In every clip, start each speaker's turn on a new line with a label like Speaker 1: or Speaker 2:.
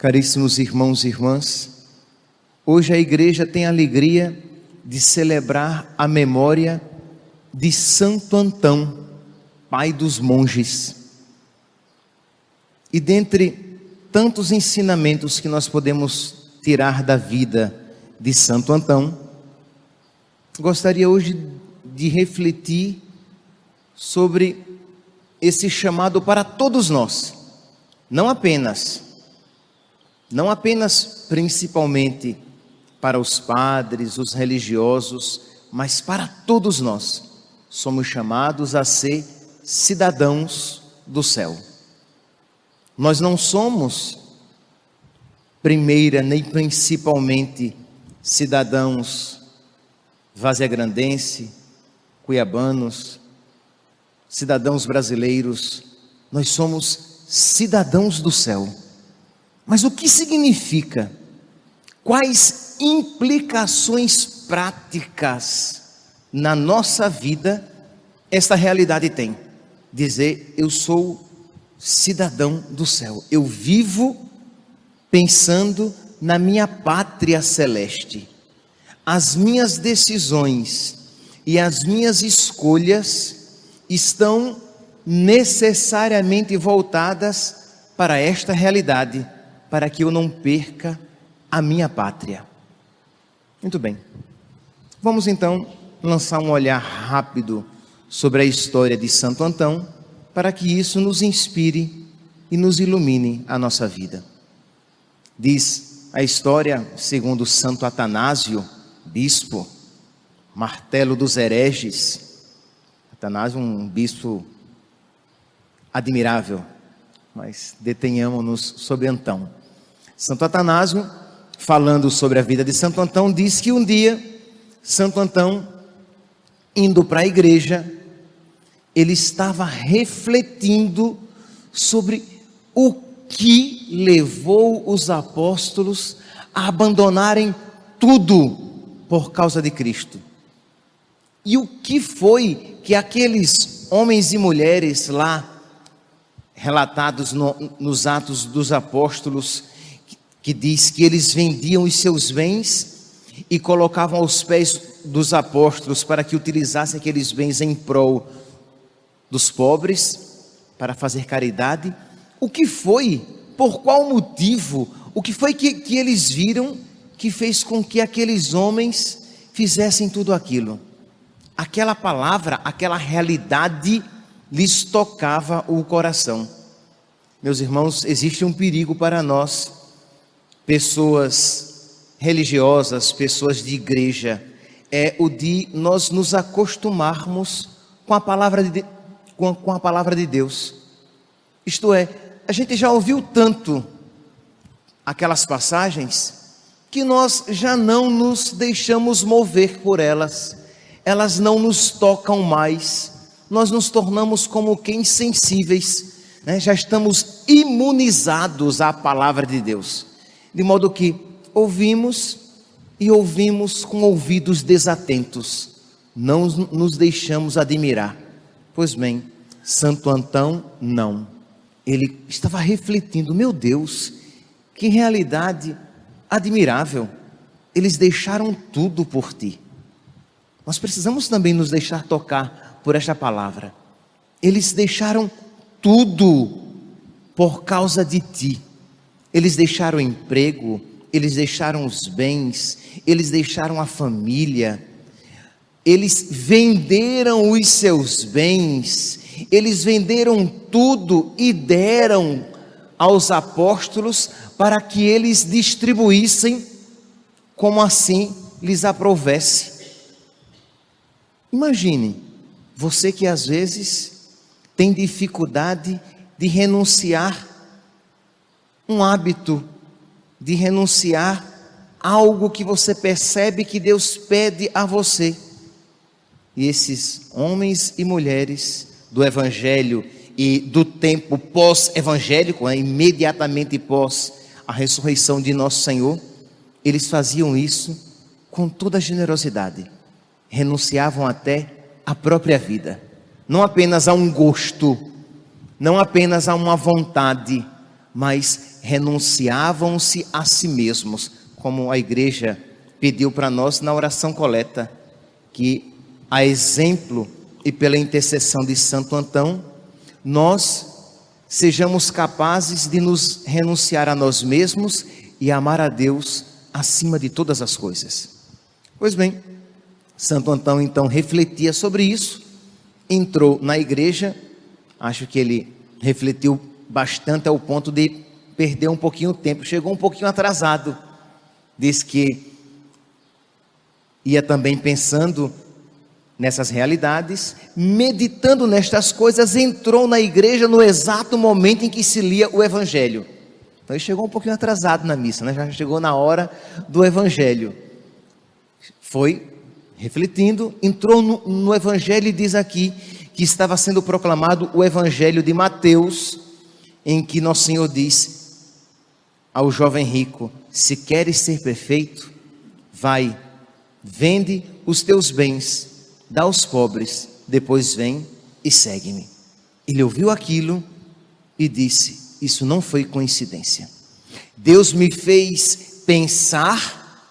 Speaker 1: Caríssimos irmãos e irmãs, hoje a igreja tem a alegria de celebrar a memória de Santo Antão, pai dos monges. E dentre tantos ensinamentos que nós podemos tirar da vida de Santo Antão, gostaria hoje de refletir sobre esse chamado para todos nós, não apenas principalmente para os padres, os religiosos, mas para todos nós. Somos chamados a ser cidadãos do céu. Nós não somos primeira nem principalmente cidadãos vaziagrandense, cuiabanos, cidadãos brasileiros. Nós somos cidadãos do céu. Mas o que significa? Quais implicações práticas na nossa vida esta realidade tem? Dizer, eu sou cidadão do céu. Eu vivo pensando na minha pátria celeste. As minhas decisões e as minhas escolhas estão necessariamente voltadas para esta realidade, para que eu não perca a minha pátria. Muito bem. Vamos então lançar um olhar rápido sobre a história de Santo Antão, para que isso nos inspire e nos ilumine a nossa vida. Diz a história, segundo Santo Atanásio, bispo, martelo dos hereges. Atanásio, um bispo admirável, mas detenhamos-nos sobre Antão. Santo Atanásio, falando sobre a vida de Santo Antão, diz que um dia, Santo Antão, indo para a igreja, ele estava refletindo sobre o que levou os apóstolos a abandonarem tudo por causa de Cristo. E o que foi que aqueles homens e mulheres lá, relatados nos Atos dos Apóstolos, que diz que eles vendiam os seus bens e colocavam aos pés dos apóstolos para que utilizassem aqueles bens em prol dos pobres, para fazer caridade. O que foi? Por qual motivo? O que foi que eles viram que fez com que aqueles homens fizessem tudo aquilo? Aquela palavra, aquela realidade lhes tocava o coração. Meus irmãos, existe um perigo para nós, pessoas religiosas, pessoas de igreja, é o de nós nos acostumarmos com a palavra de Deus. Isto é, a gente já ouviu tanto aquelas passagens que nós já não nos deixamos mover por elas. Elas não nos tocam mais. Nós nos tornamos como que insensíveis, né? Já estamos imunizados à palavra de Deus, de modo que ouvimos e ouvimos com ouvidos desatentos, não nos deixamos admirar. Pois bem, Santo Antão não, ele estava refletindo, meu Deus, que realidade admirável, eles deixaram tudo por ti. Nós precisamos também nos deixar tocar por esta palavra. Eles deixaram tudo por causa de ti. Eles deixaram o emprego, eles deixaram os bens, eles deixaram a família, eles venderam os seus bens, eles venderam tudo e deram aos apóstolos para que eles distribuíssem como assim lhes aprovesse. Imagine, você que às vezes tem dificuldade de renunciar um hábito, de renunciar algo que você percebe que Deus pede a você. E esses homens e mulheres do Evangelho e do tempo pós-evangélico, imediatamente pós a ressurreição de nosso Senhor, eles faziam isso com toda a generosidade. Renunciavam até à própria vida, não apenas a um gosto, não apenas a uma vontade, mas renunciavam-se a si mesmos, como a igreja pediu para nós na oração coleta, que a exemplo e pela intercessão de Santo Antão, nós sejamos capazes de nos renunciar a nós mesmos e amar a Deus acima de todas as coisas. Pois bem, Santo Antão então refletia sobre isso, entrou na igreja, acho que ele refletiu bastante ao ponto de perder um pouquinho o tempo, chegou um pouquinho atrasado, diz que ia também pensando nessas realidades, meditando nestas coisas, entrou na igreja no exato momento em que se lia o Evangelho. Então ele chegou um pouquinho atrasado na missa, né? Já chegou na hora do Evangelho. Foi refletindo, entrou no Evangelho e diz aqui que estava sendo proclamado o Evangelho de Mateus, em que Nosso Senhor diz ao jovem rico: se queres ser perfeito, vai, vende os teus bens, dá aos pobres, depois vem e segue-me. Ele ouviu aquilo e disse: isso não foi coincidência. Deus me fez pensar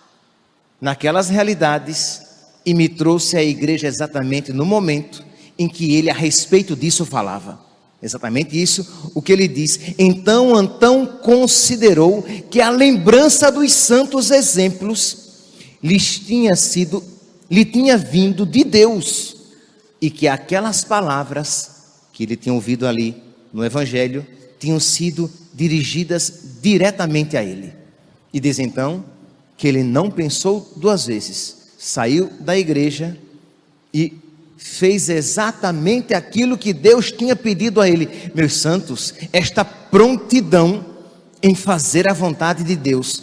Speaker 1: naquelas realidades e me trouxe à igreja exatamente no momento em que ele a respeito disso falava. Exatamente isso o que ele diz. Então Antão considerou que a lembrança dos santos exemplos lhe tinha vindo de Deus, e que aquelas palavras que ele tinha ouvido ali no Evangelho tinham sido dirigidas diretamente a ele. E diz então que ele não pensou duas vezes, saiu da igreja e fez exatamente aquilo que Deus tinha pedido a ele. Meus santos, esta prontidão em fazer a vontade de Deus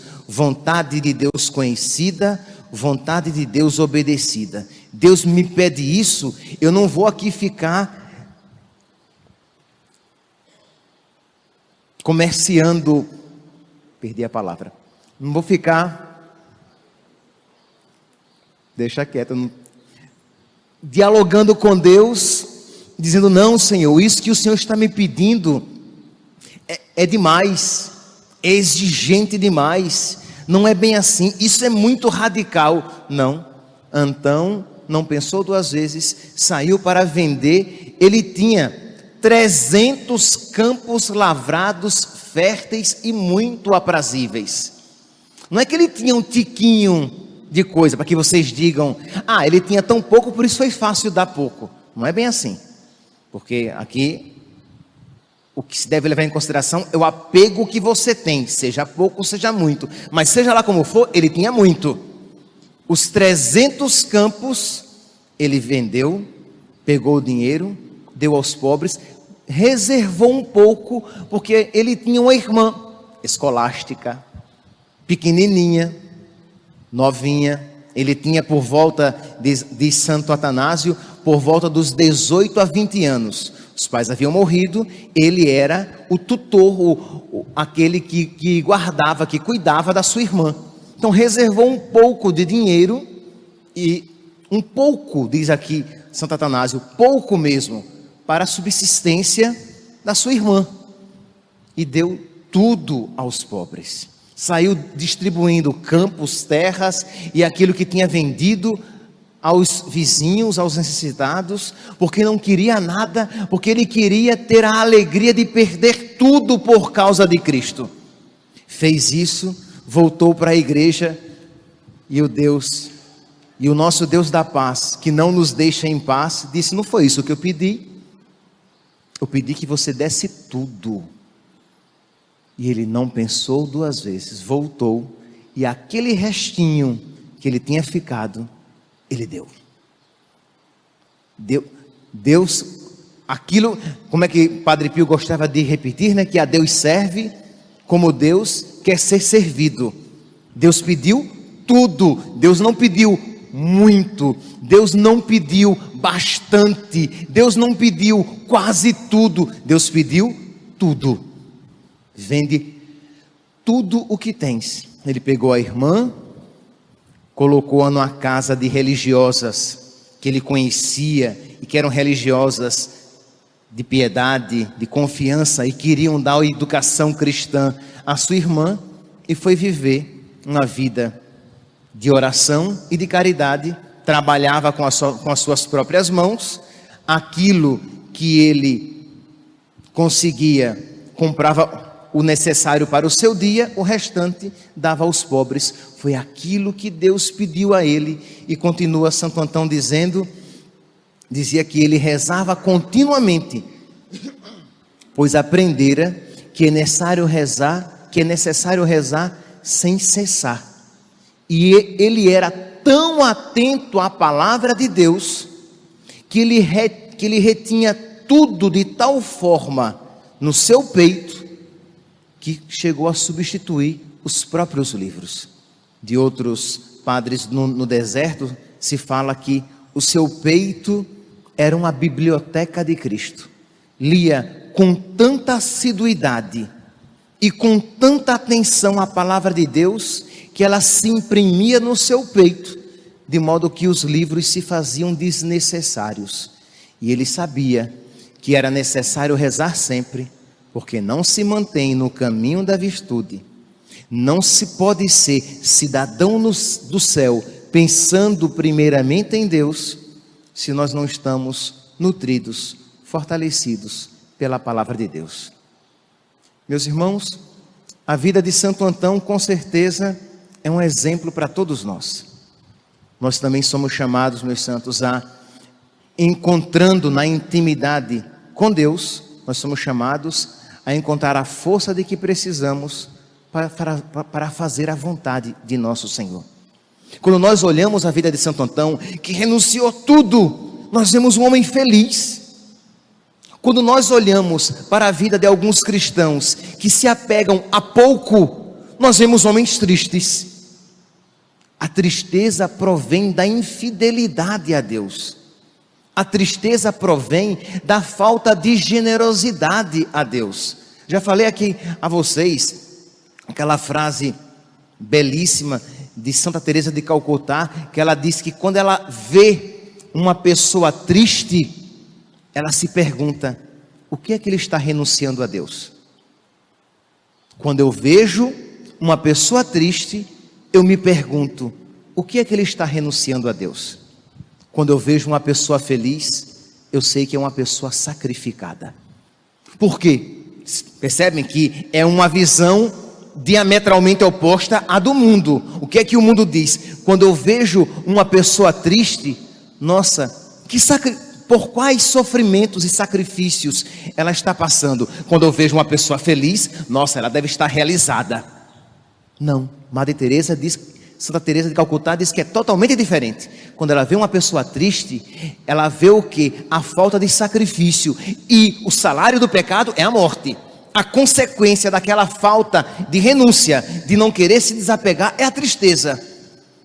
Speaker 1: conhecida, vontade de Deus obedecida. Deus me pede isso, eu não vou aqui ficar comerciando, perdi a palavra, não vou ficar, deixa quieto, dialogando com Deus, dizendo: não, Senhor, isso que o Senhor está me pedindo é demais, é exigente demais, não é bem assim, isso é muito radical. Não, Antão não pensou duas vezes, saiu para vender. Ele tinha 300 campos lavrados, férteis e muito aprazíveis. Não é que ele tinha um tiquinho de coisa para que vocês digam: ah, ele tinha tão pouco, por isso foi fácil dar pouco. Não é bem assim, porque aqui o que se deve levar em consideração é o apego que você tem, seja pouco, seja muito, mas seja lá como for, ele tinha muito. Os 300 campos ele vendeu, pegou o dinheiro, deu aos pobres, reservou um pouco, porque ele tinha uma irmã escolástica, pequenininha, novinha. Ele tinha por volta de Santo Atanásio, por volta dos 18 a 20 anos. Os pais haviam morrido, ele era o tutor, aquele que guardava, que cuidava da sua irmã. Então reservou um pouco de dinheiro, e um pouco, diz aqui Santo Atanásio, pouco mesmo, para a subsistência da sua irmã. E deu tudo aos pobres. Saiu distribuindo campos, terras e aquilo que tinha vendido aos vizinhos, aos necessitados, porque não queria nada, porque ele queria ter a alegria de perder tudo por causa de Cristo. Fez isso, voltou para a igreja, e o nosso Deus da paz, que não nos deixa em paz, disse: não foi isso que eu pedi que você desse tudo. E ele não pensou duas vezes, voltou, e aquele restinho que ele tinha ficado, ele deu. Deus, aquilo, como é que Padre Pio gostava de repetir, né? Que a Deus serve como Deus quer ser servido. Deus pediu tudo, Deus não pediu muito, Deus não pediu bastante, Deus não pediu quase tudo, Deus pediu tudo. Vende tudo o que tens. Ele pegou a irmã, colocou-a numa casa de religiosas que ele conhecia e que eram religiosas de piedade, de confiança, e queriam dar a educação cristã à sua irmã, e foi viver uma vida de oração e de caridade. Trabalhava com as suas próprias mãos, aquilo que ele conseguia, comprava o necessário para o seu dia, o restante dava aos pobres. Foi aquilo que Deus pediu a ele. E continua Santo Antão dizia que ele rezava continuamente, pois aprendera que é necessário rezar sem cessar. E ele era tão atento à palavra de Deus, que ele retinha tudo de tal forma no seu peito, que chegou a substituir os próprios livros. De outros padres no deserto, se fala que o seu peito era uma biblioteca de Cristo. Lia com tanta assiduidade e com tanta atenção a palavra de Deus, que ela se imprimia no seu peito, de modo que os livros se faziam desnecessários. E ele sabia que era necessário rezar sempre, porque não se mantém no caminho da virtude, não se pode ser cidadão do céu pensando primeiramente em Deus, se nós não estamos nutridos, fortalecidos pela palavra de Deus. Meus irmãos, a vida de Santo Antão com certeza é um exemplo para todos nós. Nós também somos chamados, meus santos, encontrando na intimidade com Deus, nós somos chamados a encontrar a força de que precisamos para fazer a vontade de nosso Senhor. Quando nós olhamos a vida de Santo Antão, que renunciou tudo, nós vemos um homem feliz. Quando nós olhamos para a vida de alguns cristãos que se apegam a pouco, nós vemos homens tristes. A tristeza provém da infidelidade a Deus. A tristeza provém da falta de generosidade a Deus. Já falei aqui a vocês aquela frase belíssima de Santa Teresa de Calcutá, que ela diz que quando ela vê uma pessoa triste, ela se pergunta: o que é que ele está renunciando a Deus? Quando eu vejo uma pessoa triste, eu me pergunto: o que é que ele está renunciando a Deus? Quando eu vejo uma pessoa feliz, eu sei que é uma pessoa sacrificada. Por quê? Percebem que é uma visão diametralmente oposta à do mundo. O que é que o mundo diz? Quando eu vejo uma pessoa triste, nossa, por quais sofrimentos e sacrifícios ela está passando? Quando eu vejo uma pessoa feliz, nossa, ela deve estar realizada. Não, Santa Teresa de Calcutá diz que é totalmente diferente. Quando ela vê uma pessoa triste, ela vê o quê? A falta de sacrifício, e o salário do pecado é a morte. A consequência daquela falta de renúncia, de não querer se desapegar, é a tristeza.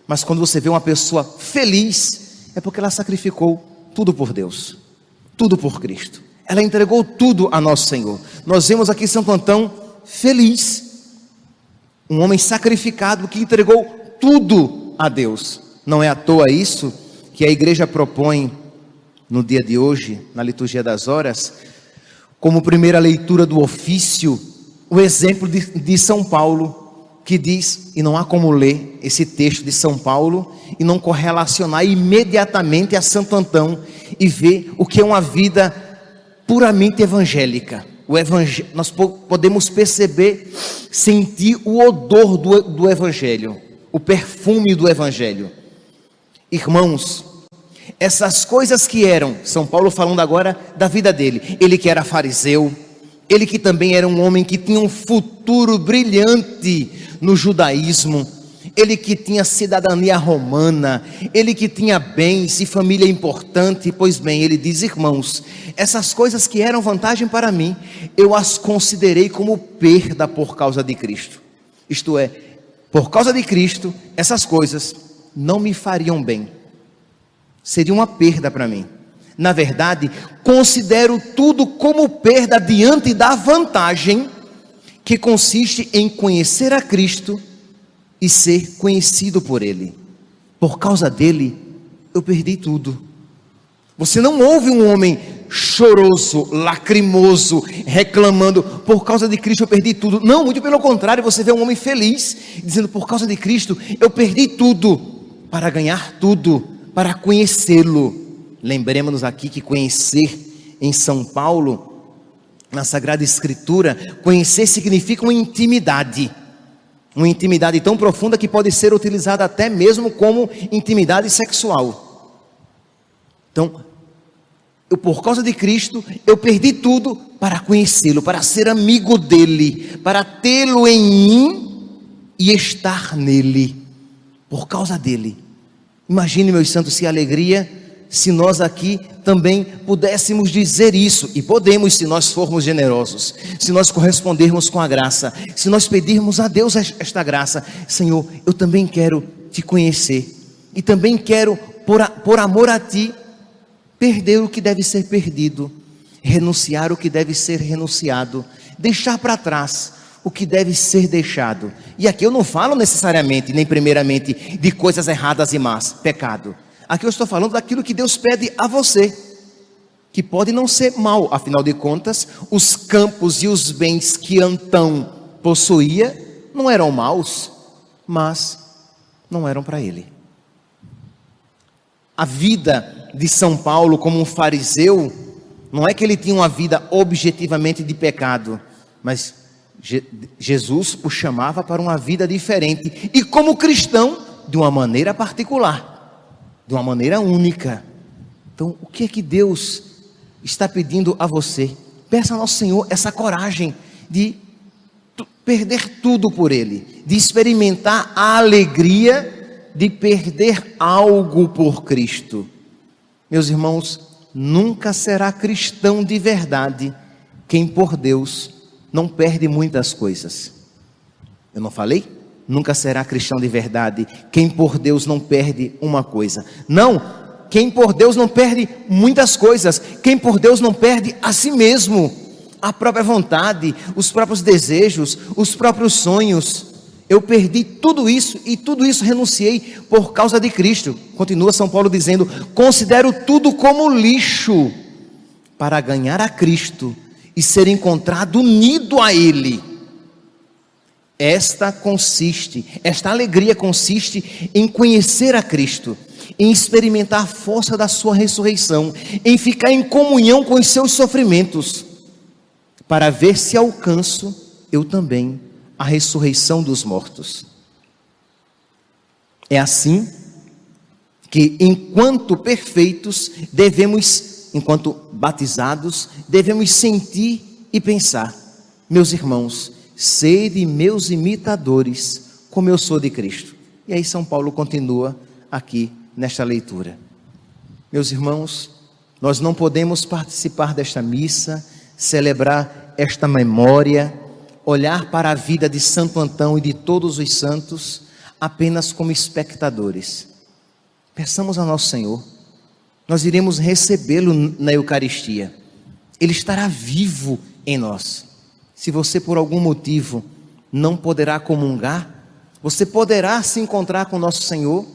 Speaker 1: Mas quando você vê uma pessoa feliz, é porque ela sacrificou tudo por Deus, tudo por Cristo. Ela entregou tudo a nosso Senhor. Nós vemos aqui Santo Antão feliz, um homem sacrificado que entregou tudo a Deus. Não é à toa isso que a igreja propõe no dia de hoje, na liturgia das horas, como primeira leitura do ofício, o exemplo de São Paulo, que diz, e não há como ler esse texto de São Paulo e não correlacionar imediatamente a Santo Antão e ver o que é uma vida puramente evangélica. Nós podemos perceber, sentir o odor do Evangelho, o perfume do Evangelho. Irmãos, essas coisas que eram, São Paulo falando agora da vida dele, ele que era fariseu, ele que também era um homem que tinha um futuro brilhante no judaísmo, ele que tinha cidadania romana, ele que tinha bens e família importante. Pois bem, ele diz: irmãos, essas coisas que eram vantagem para mim, eu as considerei como perda por causa de Cristo. Isto é, por causa de Cristo, essas coisas não me fariam bem, seria uma perda para mim. Na verdade, considero tudo como perda diante da vantagem que consiste em conhecer a Cristo e ser conhecido por Ele. Por causa dele, eu perdi tudo. Você não ouve um homem choroso, lacrimoso, reclamando, por causa de Cristo eu perdi tudo. Não, muito pelo contrário, você vê um homem feliz, dizendo, por causa de Cristo eu perdi tudo, para ganhar tudo, para conhecê-lo. Lembremos-nos aqui que conhecer em São Paulo, na Sagrada Escritura, conhecer significa uma intimidade tão profunda que pode ser utilizada até mesmo como intimidade sexual. Então, por causa de Cristo, eu perdi tudo para conhecê-lo, para ser amigo dele, para tê-lo em mim e estar nele, por causa dele. Imagine, meus santos, se alegria, se nós aqui também pudéssemos dizer isso, e podemos se nós formos generosos, se nós correspondermos com a graça, se nós pedirmos a Deus esta graça. Senhor, eu também quero te conhecer, e também quero, por amor a ti, perder o que deve ser perdido, renunciar o que deve ser renunciado, deixar para trás o que deve ser deixado. E aqui eu não falo necessariamente, nem primeiramente, de coisas erradas e más, pecado. Aqui eu estou falando daquilo que Deus pede a você, que pode não ser mal, afinal de contas, os campos e os bens que Antão possuía não eram maus, mas não eram para ele. A vida de São Paulo como um fariseu, não é que ele tinha uma vida objetivamente de pecado, mas Jesus o chamava para uma vida diferente, e como cristão, de uma maneira particular, de uma maneira única. Então, o que é que Deus está pedindo a você? Peça ao nosso Senhor essa coragem de perder tudo por Ele, de experimentar a alegria de perder algo por Cristo. Meus irmãos, nunca será cristão de verdade quem por Deus não perde muitas coisas. Eu não falei? Nunca será cristão de verdade quem por Deus não perde uma coisa. Não, quem por Deus não perde muitas coisas, quem por Deus não perde a si mesmo, a própria vontade, os próprios desejos, os próprios sonhos. Eu perdi tudo isso e tudo isso renunciei por causa de Cristo. Continua São Paulo dizendo, considero tudo como lixo para ganhar a Cristo e ser encontrado unido a Ele. Esta alegria consiste em conhecer a Cristo, em experimentar a força da sua ressurreição, em ficar em comunhão com os seus sofrimentos, para ver se alcanço eu também a ressurreição dos mortos. É assim que, enquanto perfeitos, enquanto batizados, devemos sentir e pensar, meus irmãos, sede meus imitadores, como eu sou de Cristo. E aí São Paulo continua aqui nesta leitura. Meus irmãos, nós não podemos participar desta missa, celebrar esta memória, olhar para a vida de Santo Antão e de todos os santos apenas como espectadores. Peçamos a nosso Senhor, nós iremos recebê-lo na Eucaristia, Ele estará vivo em nós. Se você por algum motivo não poderá comungar, você poderá se encontrar com nosso Senhor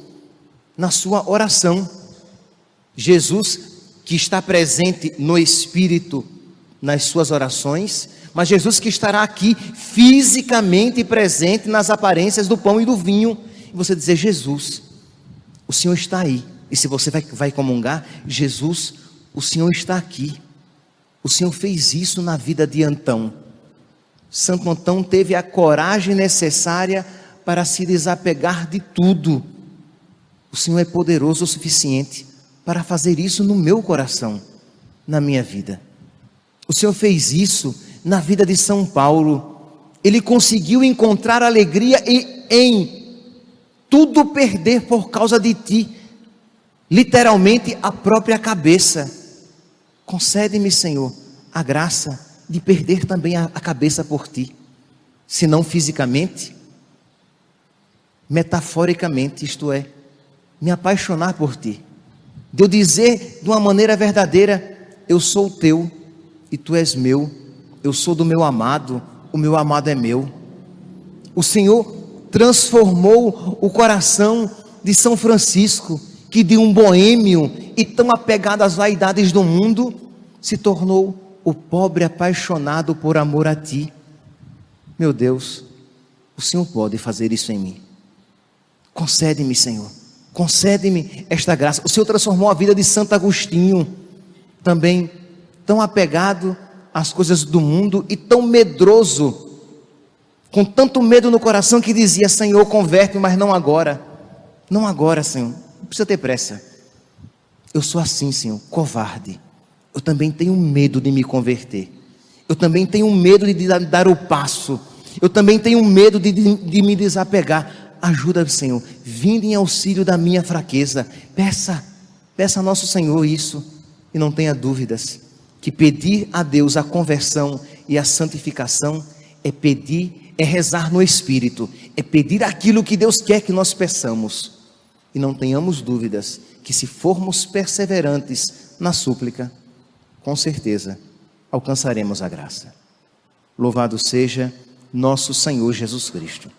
Speaker 1: na sua oração. Jesus, que está presente no Espírito nas suas orações, mas Jesus que estará aqui fisicamente presente nas aparências do pão e do vinho, e você dizer, Jesus, o Senhor está aí. E se você vai comungar, Jesus, o Senhor está aqui. O Senhor fez isso na vida de Antão. Santo Antão teve a coragem necessária para se desapegar de tudo. O Senhor é poderoso o suficiente para fazer isso no meu coração, na minha vida. O Senhor fez isso na vida de São Paulo. Ele conseguiu encontrar alegria em tudo perder por causa de ti, literalmente a própria cabeça. Concede-me, Senhor, a graça de perder também a cabeça por ti, se não fisicamente, metaforicamente, isto é, me apaixonar por ti, de eu dizer de uma maneira verdadeira, eu sou teu e tu és meu, eu sou do meu amado, o meu amado é meu. O Senhor transformou o coração de São Francisco, que de um boêmio e tão apegado às vaidades do mundo, se tornou o pobre apaixonado por amor a ti. Meu Deus, o Senhor pode fazer isso em mim. Concede-me, Senhor, concede-me esta graça. O Senhor transformou a vida de Santo Agostinho, também tão apegado às coisas do mundo e tão medroso, com tanto medo no coração, que dizia: Senhor, converte-me, mas não agora. Não agora, Senhor, não precisa ter pressa. Eu sou assim, Senhor, covarde. Eu também tenho medo de me converter. Eu também tenho medo de dar o passo. Eu também tenho medo de me desapegar. Ajuda-me, Senhor. Vinde em auxílio da minha fraqueza. Peça a nosso Senhor isso. E não tenha dúvidas que pedir a Deus a conversão e a santificação é rezar no Espírito. É pedir aquilo que Deus quer que nós peçamos. E não tenhamos dúvidas que, se formos perseverantes na súplica, com certeza alcançaremos a graça. Louvado seja nosso Senhor Jesus Cristo.